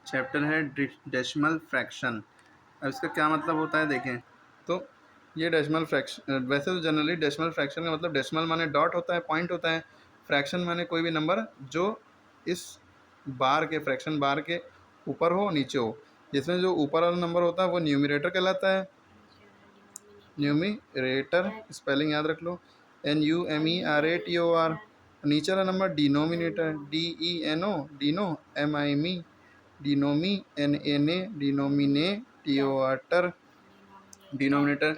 Chapter है decimal fraction. अब इसका क्या मतलब होता है देखें तो ये डेसिमल फ्रैक्शन, वैसे तो जनरली डेसिमल फ्रैक्शन का मतलब डेसिमल माने डॉट होता है, पॉइंट होता है। फ्रैक्शन माने कोई भी नंबर जो इस बार के, फ्रैक्शन बार के ऊपर हो नीचे हो। जिसमें जो ऊपर वाला नंबर होता है वो न्यूमरेटर कहलाता है। न्यूमरेटर स्पेलिंग याद रख लो, NUMERATOR। नीचे वाला number denominator, DENO, deno, MIME, denomi, NNA, denominator, denominator.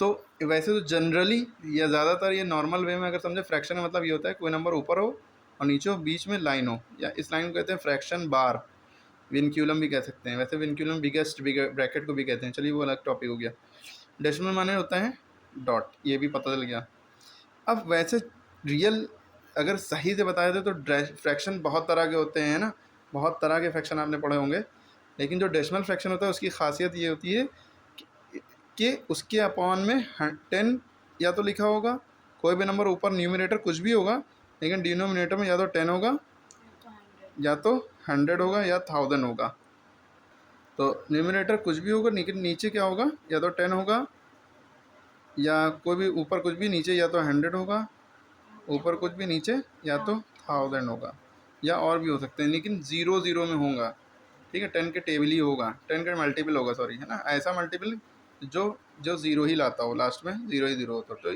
तो वैसे तो जनरली या ज़्यादातर ये नॉर्मल वे में अगर समझे, फ्रैक्शन का मतलब ये होता है कोई नंबर ऊपर हो और नीचे हो, बीच में लाइन हो, या इस लाइन को कहते हैं फ्रैक्शन बार। विनक्यूलम भी कह सकते हैं, वैसे विनक्यूलम बिगेस्ट ब्रैकेट को भी कहते हैं। चलिए वो अलग टॉपिक हो गया। डेसिमल माने होता है डॉट, ये भी पता चल गया। अब वैसे रियल अगर सही से बताया जाए तो फ्रैक्शन बहुत तरह के होते हैं ना, बहुत तरह के फ्रैक्शन आपने पढ़े होंगे। लेकिन जो डेसिमल फ्रैक्शन होता है उसकी खासियत ये होती है कि उसके अपॉन में 10 या तो लिखा होगा, कोई भी नंबर ऊपर न्यूमरेटर कुछ भी होगा, लेकिन डिनोमिनेटर में या तो 10 होगा, या तो 100 होगा, या 1000 होगा। तो न्यूमरेटर कुछ भी होगा, लेकिन नीचे क्या होगा, या तो 10 होगा, या कोई भी ऊपर कुछ भी, नीचे या तो 100 होगा, ऊपर कुछ भी, नीचे या तो 1000 होगा, या और भी हो सकते हैं, लेकिन 0 0 में होगा। ठीक है, 10 के टेबल ही होगा, 10 का मल्टीपल होगा, सॉरी, है ना, ऐसा मल्टीपल जो जो 0 ही लाता हो, लास्ट में 0 ही 0 होता, तो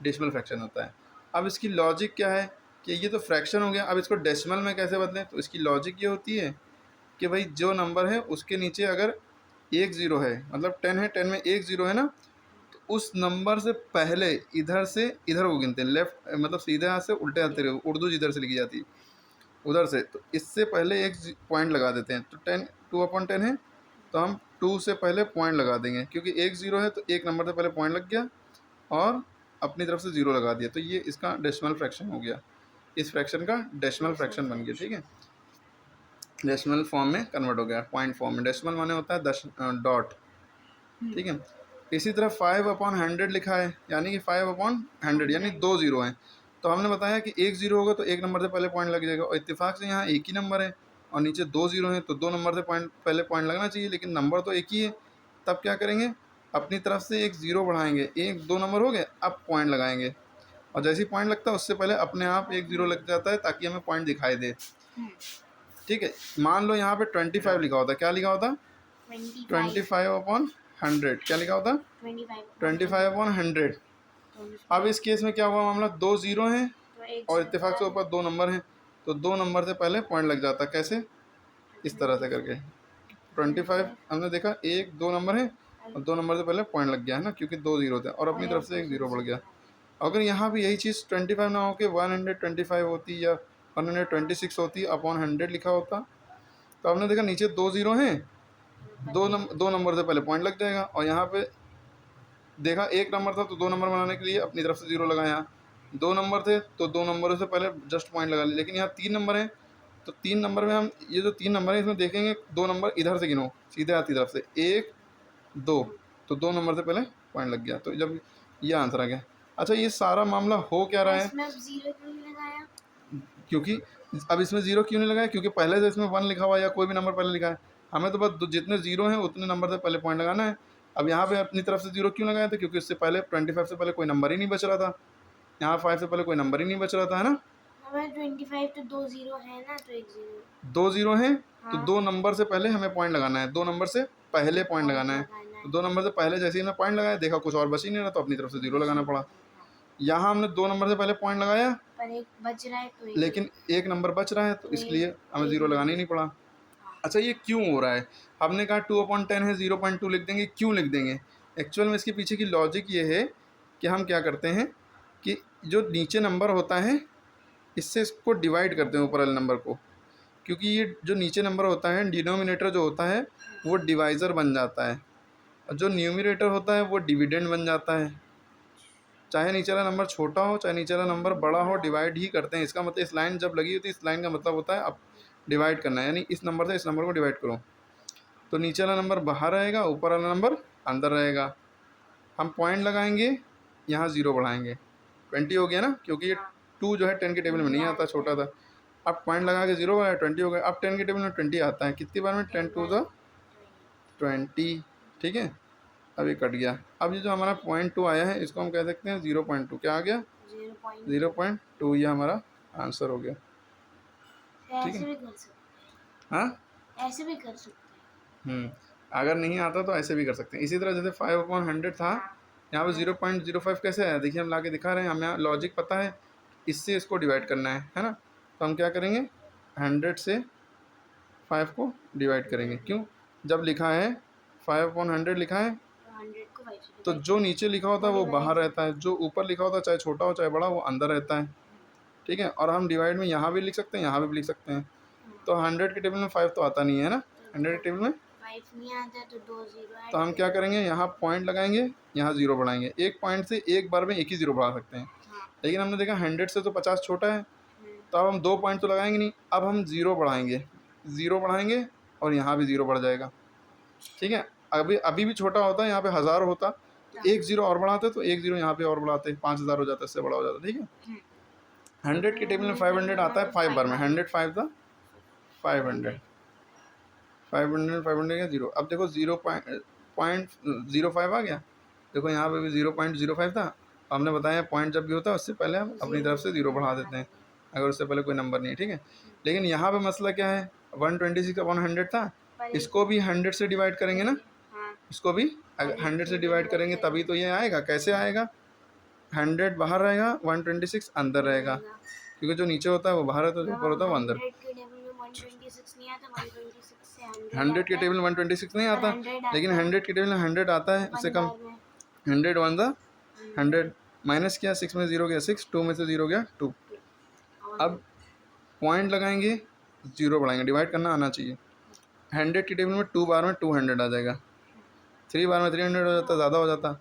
डेसिमल फ्रैक्शन होता है। अब इसकी लॉजिक क्या है कि ये तो फ्रैक्शन हो गया, अब इसको डेसिमल में कैसे बदलें। तो इसकी लॉजिक ये होती है कि भाई जो नंबर है उसके नीचे अगर एक ज़ीरो है, मतलब 10 है, 10 में एक ज़ीरो है ना, तो उस नंबर से पहले इधर से इधर को गिनते हैं, लेफ्ट मतलब सीधे हाथ से उल्टे हाथ से, उर्दू जिधर से लिखी जाती है उधर से, तो इससे पहले एक पॉइंट लगा देते हैं। तो 10 2/10 है, तो हम 2 से पहले पॉइंट लगा देंगे, क्योंकि एक ज़ीरो है तो एक नंबर से पहले पॉइंट लग गया और अपनी तरफ से ज़ीरो लगा दिया, तो ये इसका डेसिमल फ्रैक्शन हो गया। इस फ्रैक्शन का डेसिमल फ्रैक्शन बन गया। ठीक है, डेसिमल फॉर्म में कन्वर्ट हो गया, पॉइंट फॉर्म में। डेसिमल माने होता है डॉट। ठीक है, इसी तरह 5/100 लिखा है, यानी कि 5/100 यानी 2 ज़ीरो हैं। तो हमने बताया कि एक ज़ीरो होगा तो एक नंबर से पहले पॉइंट लग जाएगा, और इत्तेफाक से यहाँ एक ही नंबर है और नीचे 2 ज़ीरो हैं, तो 2 नंबर से पहले पॉइंट लगना चाहिए, लेकिन नंबर तो एक ही है। तब क्या करेंगे, अपनी तरफ से एक ज़ीरो बढ़ाएंगे, एक 2 नंबर हो गए, अब पॉइंट लगाएंगे, और जैसे ही पॉइंट लगता है उससे पहले अपने आप एक ज़ीरो लग जाता है ताकि हमें पॉइंट दिखाई दे। ठीक है, मान लो यहाँ पे 25 लिखा होता, क्या लिखा होता, 25/100, क्या लिखा होता, 25/100। अब इस केस में क्या हुआ मामला, 2 ज़ीरो हैं और इत्तेफाक से ऊपर 2 नंबर हैं, तो 2 नंबर से पहले पॉइंट लग जाता। कैसे, इस तरह से करके 25 हमने देखा, एक 2 नंबर है और 2 नंबर से पहले पॉइंट लग गया है ना, क्योंकि 2 ज़ीरो थे और अपनी तरफ से एक ज़ीरो बढ़ गया। अगर यहाँ भी यही चीज़ 25 ना हो के 125 होती या 126 होती, अपॉन 100 लिखा होता, तो आपने देखा नीचे 2 ज़ीरो हैं, 2 नंबर से पहले पॉइंट लग जाएगा, और यहाँ पे देखा एक नंबर था तो 2 नंबर बनाने के लिए अपनी तरफ से ज़ीरो लगाया, 2 नंबर थे तो 2 नंबरों से पहले जस्ट पॉइंट लगा लिया। लेकिन यहाँ 3 नंबर हैं, तो 3 नंबर में हम ये जो 3 नंबर है इसमें देखेंगे 2 नंबर इधर से गिनो, सीधे हाथ की तरफ से 1 2, तो 2 नंबर से पहले पॉइंट लग गया, तो जब ये आंसर आ गया। अच्छा, ये सारा मामला हो क्या रहा है, क्योंकि अब इसमें ज़ीरो क्यों नहीं लगाया, क्योंकि पहले से इसमें 1 लिखा हुआ है या कोई भी नंबर पहले लिखा है, हमें तो बस जितने ज़ीरो हैं उतने नंबर से पहले पॉइंट लगाना है। अब यहाँ पे अपनी तरफ से ज़ीरो क्यों लगाया था, क्योंकि उससे पहले 25 से पहले कोई नंबर ही नहीं बच रहा था, यहाँ 5 से पहले कोई नंबर ही नहीं बच रहा था, है ना। 25 तो 2 ज़ीरो है ना, तो एक ज़ीरो, 2 ज़ीरो हैं, तो हाँ। 2 नंबर से पहले हमें पॉइंट लगाना है, 2 नंबर से पहले पॉइंट लगाना है। तो 2 नंबर से पहले जैसे ही हमने पॉइंट लगाया, देखा कुछ और बच ही नहीं रहा, तो अपनी तरफ से ज़ीरो लगाना पड़ा। यहाँ हमने 2 नंबर से पहले पॉइंट लगाया, पर एक बच रहा है तो एक, लेकिन एक नंबर बच रहा है, तो इसलिए हमें ज़ीरो लगाना ही नहीं पड़ा। अच्छा, ये क्यों हो रहा है, हमने कहा 2/10 है, 0.2 लिख देंगे, क्यों लिख देंगे। एक्चुअल में इसके पीछे की लॉजिक ये है कि हम क्या करते हैं कि जो नीचे नंबर होता है इससे इसको डिवाइड करते हैं ऊपर वाले नंबर को, क्योंकि ये जो नीचे नंबर होता है डिनोमिनेटर जो होता है वो डिवाइज़र बन जाता है, और जो न्यूमरेटर होता है वो डिविडेंड बन जाता है। चाहे नीचे वाला नंबर छोटा हो चाहे नीचे वाला नंबर बड़ा हो, डिवाइड ही करते हैं। इसका मतलब इस लाइन जब लगी होती है, इस लाइन का मतलब होता है अब डिवाइड करना है, यानी इस नंबर से इस नंबर को डिवाइड करो, तो नीचे वाला नंबर बाहर रहेगा, ऊपर वाला नंबर अंदर रहेगा। हम पॉइंट लगाएंगे, यहाँ ज़ीरो बढ़ाएंगे, 20 हो गया ना, क्योंकि ये 2 जो है 10 के टेबल में नहीं आता, छोटा था। अब पॉइंट लगा के 0 बनाया 20 हो गया। अब 10 के टेबल में 20 आता है, कितनी बार में 10 टू द 20, ठीक है। अब ये कट गया। अब ये जो हमारा 0.2 आया है इसको हम कह सकते हैं 0.2, क्या आ गया 0.2। 0.2, ये हमारा आंसर हो गया, ठीक ऐसे है। भी कर सकते हाँ, हैं, ऐसे भी कर सकते हैं। अगर नहीं आता तो ऐसे भी कर सकते हैं। इसी तरह जैसे 5/100 था, यहाँ पे 0.05 कैसे आया, देखिए हम ला के दिखा रहे हैं, हमें यहाँ लॉजिक पता है, इससे इसको डिवाइड करना है ना। तो हम क्या करेंगे, 100 से 5 को डिवाइड करेंगे। क्यों, जब लिखा है 5/100 लिखा है, तो 100 को 5 से तो divide जो नीचे लिखा होता है वो divide बाहर रहता है, जो ऊपर लिखा होता है चाहे छोटा हो चाहे बड़ा वो अंदर रहता है, ठीक है। और हम डिवाइड में यहाँ भी लिख सकते हैं, यहाँ भी लिख सकते हैं। तो 100 के टेबल में 5 तो आता नहीं है ना, 100 के टेबल में। 5 नहीं आता है तो 2 0 तो हम क्या करेंगे, यहाँ पॉइंट लगाएंगे, यहाँ 0 बढ़ाएंगे। एक पॉइंट से एक बार में एक ही 0 बढ़ा सकते हैं, हाँ। लेकिन हमने देखा 100 से तो 50 छोटा है, तो अब हम 2 पॉइंट तो लगाएंगे नहीं, अब हम 0 बढ़ाएंगे, 0 बढ़ाएंगे और यहाँ भी 0 बढ़ जाएगा, ठीक है। अभी अभी भी छोटा होता है, यहाँ पे 1000 होता तो एक 0 और बढ़ाते, तो एक 0 यहाँ पे और बढ़ाते 5000 हो जाता, इससे बड़ा हो जाता, ठीक है। 100 के टेबल में 500 आता है 5 बार में, 100 5 था 500, 500 का 0। अब देखो 0.05 आ गया, देखो यहाँ पे भी 0.05 था। हमने बताया पॉइंट जब भी होता है उससे पहले हम अपनी तरफ से 0 बढ़ा देते हैं, अगर उससे पहले कोई नंबर नहीं है, ठीक है। लेकिन यहाँ पे मसला क्या है, 126 का 100 था, इसको भी 100 से डिवाइड करेंगे ना, इसको भी 100 से डिवाइड करेंगे तभी तो ये आएगा। कैसे आएगा, 100 बाहर रहेगा 126 अंदर रहेगा, क्योंकि जो नीचे होता है वो बाहर है, तो जो ऊपर होता है वो अंदर। 100 के टेबल में 126 नहीं आता, 126 से 100 के टेबल में 126 नहीं आता, लेकिन 100 के टेबल में 100 आता है, उससे कम 100 1 द 100 माइनस किया, 6 में 0 गया 6, 2 में से 0 गया 2। अब पॉइंट लगाएंगे, 0 बढ़ाएंगे, डिवाइड करना आना चाहिए। 100 के टेबल में 2 बार में 200 आ जाएगा, 3 बार में 300 हो जाता, ज़्यादा हो जाता।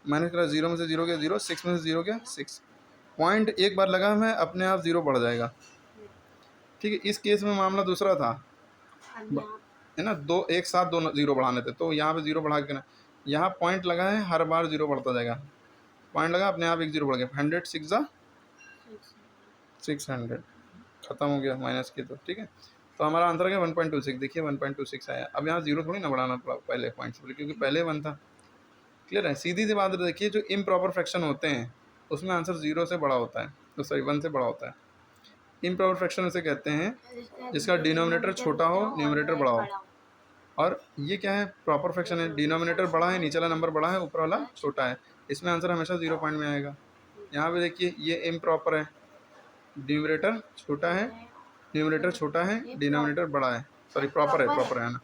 माइनस करा, 0 में से 0 गया 0, 6 में से 0 गया 6। पॉइंट एक बार लगा है, अपने आप 0 बढ़ जाएगा, ठीक है। इस केस में मामला दूसरा था, है ना, दो एक साथ दोनों 0 बढ़ाने थे, तो यहाँ पे 0 बढ़ा के ना, यहाँ पॉइंट लगा है, हर बार 0 बढ़ता जाएगा। पॉइंट लगा, अपने आप एक 0 बढ़ गया, 100 6 600 खत्म हो गया माइनस के, तो ठीक है। तो हमारा आंसर आ गया 1.26, देखिए 1.26 आया। अब यहाँ 0 थोड़ी ना बढ़ाना पड़ा पहले पॉइंट से, क्योंकि पहले 1 था। क्लियर है, सीधी सी बात देखिए, जो इम्प्रॉपर फ्रैक्शन होते हैं उसमें आंसर 0 से बड़ा होता है, तो सॉरी 1 से बड़ा होता है। इम्प्रॉपर फ्रैक्शन उसे कहते हैं जिसका डिनोमिनेटर छोटा हो, न्यूमरेटर बड़ा हो। और ये क्या है, प्रॉपर फ्रैक्शन है, डिनोमिनेटर बड़ा है, नीचे वाला नंबर बड़ा है, ऊपर वाला छोटा है, इसमें आंसर हमेशा 0 पॉइंट में आएगा। यहाँ पे देखिए ये इम्प्रॉपर है, न्यूमरेटर छोटा है, न्यूमरेटर छोटा है, डिनोमिनेटर बड़ा है, सॉरी प्रॉपर है ना।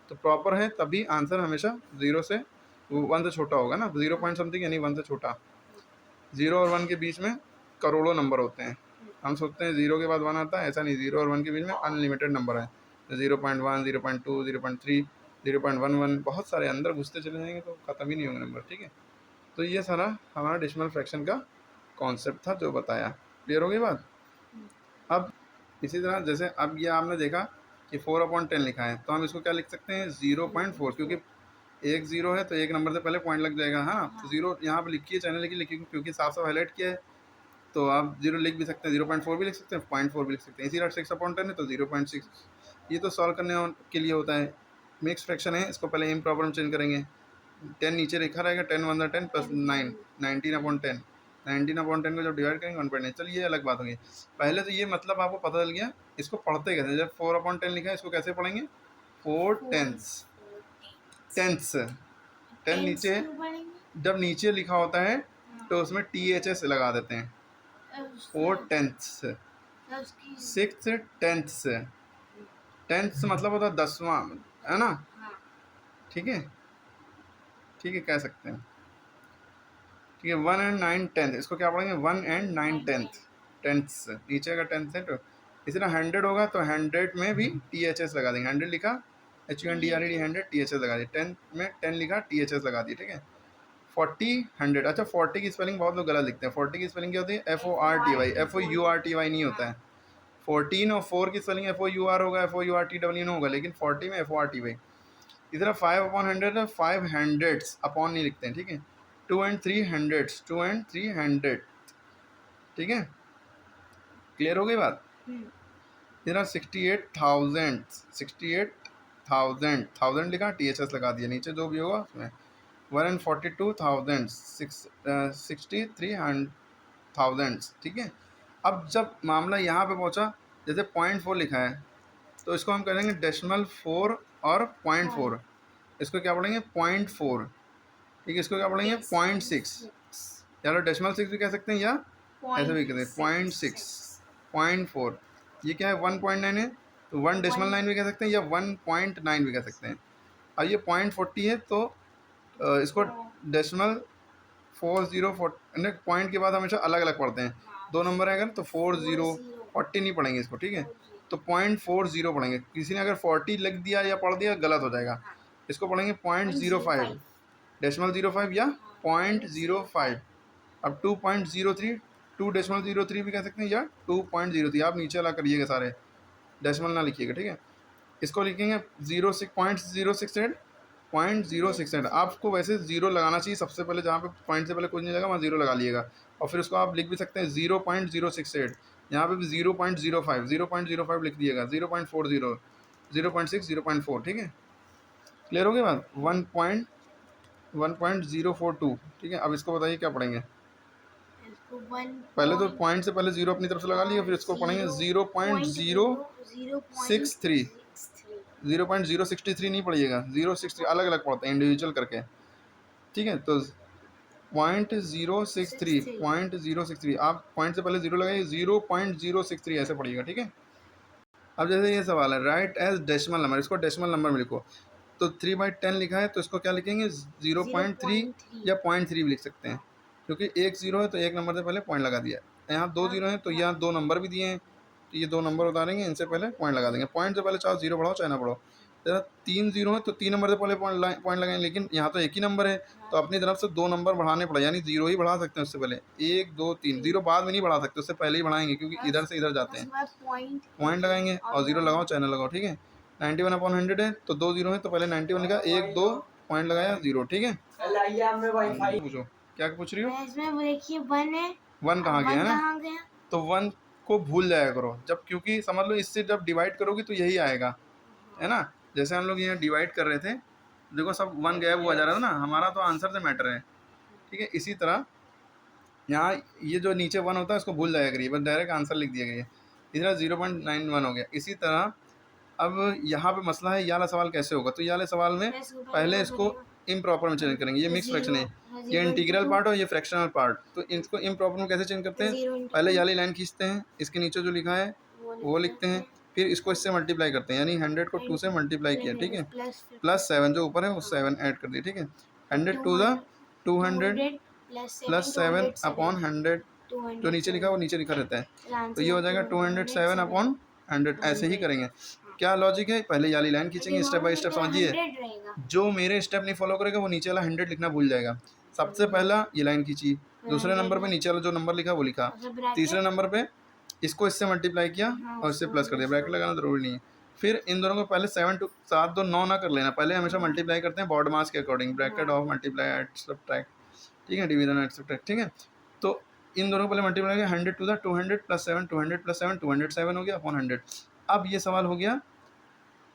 तो प्रॉपर है तभी आंसर हमेशा 0 से 1 से छोटा होगा ना, 0 पॉइंट समथिंग यानी 1 से छोटा। 0 और 1 के बीच में करोड़ों नंबर होते हैं, हम सोचते हैं 0 के बाद 1 आता है, ऐसा नहीं, 0 और 1 के बीच में अनलिमिटेड नंबर है, 0.1 0.2 0.3 0.11, बहुत सारे अंदर घुसते चले जाएंगे तो ख़त्म ही नहीं होंगे नंबर, ठीक है। तो ये सारा हमारा डेसिमल फ्रैक्शन का कॉन्सेप्ट था जो बताया। क्लियर हो गई बात। अब इसी तरह जैसे अब ये आपने देखा कि 4/10 लिखा है, तो हम इसको क्या लिख सकते हैं 0.4, क्योंकि एक 0 है तो एक नंबर से पहले पॉइंट लग जाएगा, हाँ। तो 0 यहाँ पर लिखिए, चैनल लिखिए, क्योंकि साफ साफ हाईलाइट किया है, तो आप 0 लिख भी सकते हैं, 0.4 भी लिख सकते हैं, 0.4 भी लिख सकते हैं। इसी तरह 6/10 है तो 0.6। ये तो सॉल्व करने के लिए होता है। मिक्स फ्रैक्शन है, इसको पहले इम्प्रॉपर में चेंज करेंगे, 10 नीचे लिखा रहेगा, 10 1 10 प्लस 9 19/10, 19/10 को जब डिवाइड करेंगे 1.9। चलिए ये अलग बात होगी, पहले तो ये मतलब आपको पता चल गया इसको पढ़ते कैसे। जब 4/10 लिखा है इसको कैसे पढ़ेंगे, 4 टेंथ्स, 10 नीचे, जब नीचे लिखा होता है तो उसमें THS लगा देते हैं, 4 टेंथ्स, 6 टेंथ्स, टेंथ्स मतलब होता है 10वां, है ना, ठीक है, ठीक है, कह सकते हैं, ठीक है। 1 and 9 10th, इसको क्या पढ़ेंगे 1 and 9 10th, टेंथ्स, नीचे अगर 10th है तो इसी तरह 100 होगा तो 100 में भी THS लगा देंगे, 100 लिखा HUNDRED 100 THS लगा दी, 10 में 10 लिखा THS लगा दी, ठीक है। 40 100, अच्छा 40 की स्पेलिंग बहुत लोग गलत लिखते हैं, 40 की स्पेलिंग क्या होती है FORTY, FOURTY नहीं होता है। 14 और 4 की स्पेलिंग FOUR होगा, FOURTW होगा, लेकिन 40 में FORTY। इस तरह 5/100 5 हंड्रेड्स, अपॉन नहीं लिखते हैं, ठीक है। 2 and 3 हंड्रेड्स, 2 and 3 हंड्रेड, ठीक है। क्लियर हो गई बात। इधर 68,000, 68,000, 1000 लिखा, THS लगा दिया, नीचे जो भी होगा उसमें 142,000, 63,000, ठीक है। अब जब मामला यहाँ पे पहुँचा, जैसे 0.4 लिखा है तो इसको हम करेंगे डेसिमल 4 और 0.4, इसको क्या पढ़ेंगे 0.4, ठीक है। इसको क्या पढ़ेंगे 0.6, या तो डेसिमल 6 भी कह सकते हैं या ऐसे भी कहते हैं 0.6, 0.4, ये क्या है 1.9 है तो 1.9 भी कह सकते हैं या 1.9 भी कह सकते हैं। अब ये 0.40 है तो इसको डेसिमल 40, पॉइंट के बाद हमेशा अलग अलग पढ़ते हैं, दो नंबर है अगर तो 40 नहीं पढ़ेंगे इसको, ठीक है। तो 0.40 पढ़ेंगे, किसी ने अगर 40 लिख दिया या पढ़ दिया गलत हो जाएगा, इसको पढ़ेंगे 0.05, डेसिमल 05 या 0.05। अब 2.03, 2.03 भी कह सकते हैं या 2.03, आप नीचे अलग करिएगा सारे, डेसिमल ना लिखिएगा, ठीक है। इसको लिखेंगे 0.068, 0.068। आपको वैसे जीरो लगाना चाहिए सबसे पहले, जहाँ पे पॉइंट से पहले कुछ नहीं लगा वहाँ जीरो लगा लिएगा, और फिर उसको आप लिख भी सकते हैं 0.068, यहाँ पे भी 0.05, 0.05 लिख दिएगा, 0.40, 0.6, 0.4, ठीक है। क्लियर हो गया बात, 1.042, ठीक है। अब इसको बताइए क्या पढ़ेंगे, पहले तो पॉइंट से पहले जीरो अपनी तरफ से लगा लिया, फिर इसको पढ़ेंगे 0.063, 0.063 नहीं पढ़िएगा, 063 अलग अलग पढ़ते हैं इंडिविजुअल करके, ठीक है। तो 0.063, आप पॉइंट से पहले जीरो लगाइए, 0.063 ऐसे पढ़िएगा, ठीक है। अब जैसे ये सवाल है राइट एज डेसिमल नंबर, इसको डेसिमल नंबर में लिखो, तो 3/10 लिखा है तो इसको क्या लिखेंगे 0.3 या 0.3 भी लिख सकते हैं, क्योंकि एक जीरो है तो एक नंबर से पहले पॉइंट लगा दिया, यहाँ दो जीरो है तो यहाँ दो नंबर भी दिए हैं, तो ये दो नंबर उतारेंगे, इनसे पहले पॉइंट लगा देंगे, पॉइंट से पहले चाहे जीरो बढ़ाओ चाहे ना बढ़ाओ। जरा 3 जीरो है तो 3 नंबर से पहले पॉइंट लगाएंगे, लेकिन यहाँ तो एक ही नंबर है तो अपनी तरफ से 2 नंबर बढ़ाने पड़े, यानी जीरो ही बढ़ा सकते हैं उससे पहले, 1 2 3, जीरो बाद में नहीं बढ़ा सकते, उससे पहले ही बढ़ाएंगे क्योंकि इधर से इधर जाते हैं, पॉइंट लगाएंगे और जीरो लगाओ चाहे ना लगाओ, ठीक है। 91/100 है तो 2 जीरो है तो पहले 91 लिखा, 1 2 पॉइंट लगाया, जीरो, ठीक है। पूछो क्या पूछ रही हो, इसमें वो देखिए 1 है, 1 कहाँ गया है ना, कहाँ गया? तो 1 को भूल जाया करो जब, क्योंकि समझ लो इससे जब डिवाइड करोगे तो यही आएगा, है ना। जैसे हम लोग यहाँ डिवाइड कर रहे थे, देखो सब 1 गायब हुआ जा रहा था ना, हमारा तो आंसर से मैटर है, ठीक है। इसी तरह यहाँ ये जो नीचे 1 होता है इसको भूल जाया करिए, बस डायरेक्ट आंसर लिख दिया करिए, इधर 0.91 हो गया। इसी तरह अब यहाँ पे मसला है ये वाला सवाल कैसे होगा, तो ये वाले सवाल में पहले इसको इम्प्रॉपर में चेंज करेंगे, ये मिक्स फ्रैक्शन है, ये इंटीग्रल पार्ट और ये फ्रैक्शनल पार्ट, तो इसको इम्प्रॉपर में कैसे चेंज करते हैं, पहले ये वाली लाइन खींचते हैं, इसके नीचे जो लिखा है वो लिखते हैं, फिर इसको इससे मल्टीप्लाई करते हैं, यानी 100 को 2 से मल्टीप्लाई किया, ठीक है, प्लस 7 जो ऊपर है वो 7 ऐड कर दिया, ठीक है। 100 टू द 200 प्लस 7 अपॉन 100, जो नीचे लिखा वो नीचे लिखा रहता है, तो ये हो जाएगा 207 अपॉन 100, ऐसे ही करेंगे। क्या लॉजिक है, पहले वाली लाइन खींचेंगे, स्टेप बाय स्टेप समझिए, जो मेरे स्टेप नहीं फॉलो करेगा वो नीचे वाला 100 लिखना भूल जाएगा। सबसे पहला ये लाइन खींची, दूसरे नंबर पे नीचे वाला जो नंबर लिखा वो लिखा, तीसरे नंबर पे इसको इससे मल्टीप्लाई किया और इससे प्लस कर दिया, ब्रैकेट लगाना जरूरी नहीं है। फिर इन दोनों को पहले 7 to 7 2 9 ना कर लेना, पहले हमेशा मल्टीप्लाई करते हैं बॉड मास के according, bracket of multiply add subtract, ठीक है, डिवीजन एड सब्ट्रैक्ट, ठीक है। तो इन दोनों को पहले मल्टीप्लाई किया, 100 टू द 200 प्लस 7, 200 प्लस 7, 207 हो गया अपॉन 100। अब ये सवाल हो गया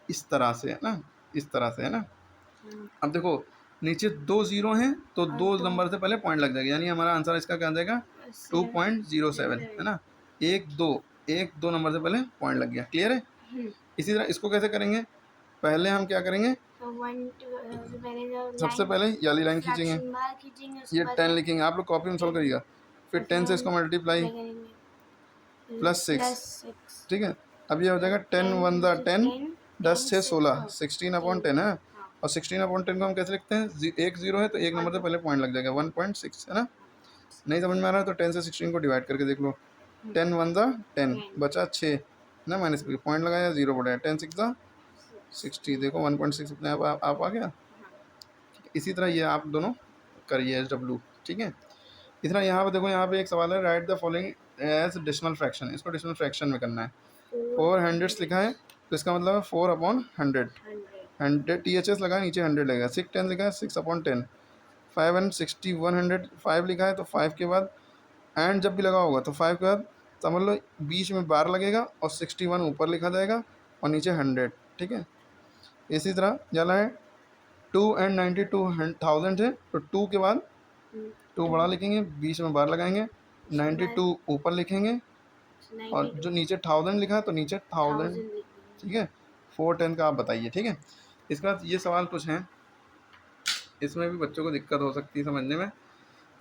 इस तरह से, है ना, इस तरह से, है ना। अब देखो नीचे 2 जीरो हैं तो 2 नंबर से पहले पॉइंट लग जाएगा, यानी हमारा आंसर इसका क्या आ जाएगा 2.07, है ना, 1 2 नंबर से पहले पॉइंट लग गया, क्लियर है। इसी तरह इसको कैसे करेंगे, पहले हम क्या करेंगे, सबसे पहले ये वाली लाइन खींचेंगे, ये 10 लिखेंगे, आप लोग कॉपी में सॉल्व करिएगा, फिर 10 से इसको मल्टीप्लाई प्लस 6, ठीक है। अब ये हो जाएगा 10 1 द 10, 10 6 16, 16/10 है, और 16/10 को हम कैसे लिखते हैं, एक जीरो है तो एक नंबर से पहले पॉइंट लग जाएगा 1.6, है ना। नहीं समझ में आ रहा है तो 10 से 16 को डिवाइड करके देख लो, 10 1 द 10 बचा 6 ना, माइनस पॉइंट लगाया, जीरो बढ़ाया, 10 6 द 60, देखो 1.6 अपने आप आ गया। इसी तरह ये आप दोनों करिए SW, ठीक है। इस तरह यहाँ पे देखो, यहाँ पे एक सवाल है write the following as decimal fraction, इसको डेसिमल फ्रैक्शन में करना है, 4 हंड्रेड्स लिखा है तो इसका मतलब है 4/100, 100 THS लगा है, नीचे 100 लगेगा, 6 10 लिखा है 6/10, 5 and 60 100, 5 लिखा है तो 5 के बाद एंड जब भी लगा होगा तो 5 के बाद समझ लो बीच में बार लगेगा और 61 ऊपर लिखा जाएगा और नीचे 100, ठीक है। इसी तरह जला है 2 एंड 92,000 है, तो 2 के बाद 2 बड़ा लिखेंगे, बीच में बार लगाएंगे, 92 ऊपर लिखेंगे और जो नीचे 1000 लिखा है तो नीचे 1000, ठीक है। 410 का आप बताइए, ठीक है। इसके बाद ये सवाल कुछ हैं, इसमें भी बच्चों को दिक्कत हो सकती है समझने में।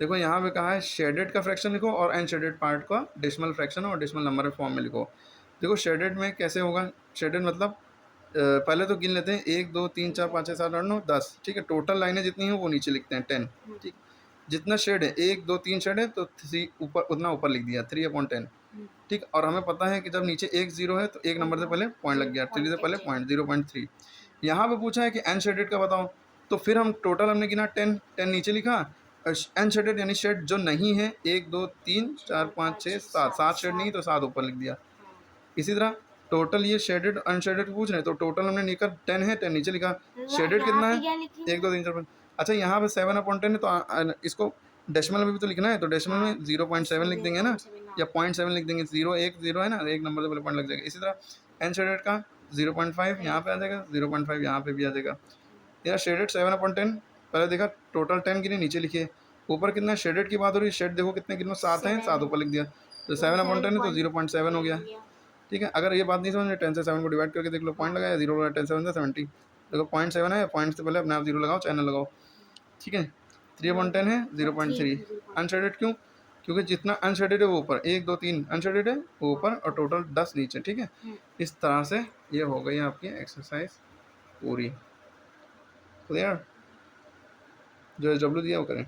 देखो यहाँ पे कहा है शेडेड का फ्रैक्शन लिखो और अनशेडेड पार्ट का डेसिमल फ्रैक्शन और डेसिमल नंबर फॉर्म में लिखो। देखो शेडेड में कैसे होगा, शेडेड मतलब पहले तो गिन लेते हैं 1 2 3 4 5 6 7 8 9 10, ठीक है। टोटल लाइनें जितनी हैं वो नीचे लिखते हैं 10, ठीक। जितना शेड है 1 2 3 शेड है तो 3 ऊपर, उतना ऊपर लिख दिया 3/10, ठीक। और हमें पता है कि जब नीचे एक जीरो है तो एक नंबर से पहले पॉइंट लग गया, 3 से पहले पॉइंट 0.3। यहाँ पे पूछा है कि अनशेडेड का बताओ, तो फिर हम टोटल हमने गिना 10, 10 नीचे लिखा। अनशेडेड यानी शेड जो नहीं है 1 2 3 4 5 6 7, 7 शेड नहीं तो 7 ऊपर लिख दिया। इसी तरह टोटल ये शेडेड अनशेडेड पूछ रहे हैं तो टोटल हमने निकल 10 है, 10 नीचे लिखा। शेडेड कितना है 1 2 3 4 5। अच्छा यहाँ पे 7/10 है तो इसको डेसिमल में भी तो लिखना है, तो डेसिमल में 0.7 लिख देंगे ना, या 0.7 लिख देंगे। 0 1 0 है ना, एक नंबर से पहले पॉइंट लग जाएगा। इसी तरह अनशेडेड का 0.5 यहाँ पे आ जाएगा, 0.5 यहाँ पे भी आ जाएगा। यार शेडेड 7/10 पहले देखा, टोटल 10 गिने नीचे लिखे, ऊपर कितना शेडेड की बात हो रही है, शेड देखो कितने कितने 7 हैं, 7 ऊपर लिख दिया, तो 7/10 है तो 0.7 हो गया, ठीक है। अगर ये बात नहीं समझ में, 10 से 7 को डिवाइड करके देख लो, पॉइंट लगाया 0 लगा, 10 7 70, देखो 0.7 है, पॉइंट से पहले अपने आप 0 लगाओ, चैनल लगाओ, ठीक है। 3/10 है 0.3। अनशेडेड क्यों, क्योंकि जितना अनशेडेड है वो ऊपर, 1 2 3 अनशेडेड है वो ऊपर और टोटल 10 नीचे, ठीक है। इस तरह से ये हो गई आपकी एक्सरसाइज पूरी, क्लियर। जो डब्ल्यू दिया वो करें।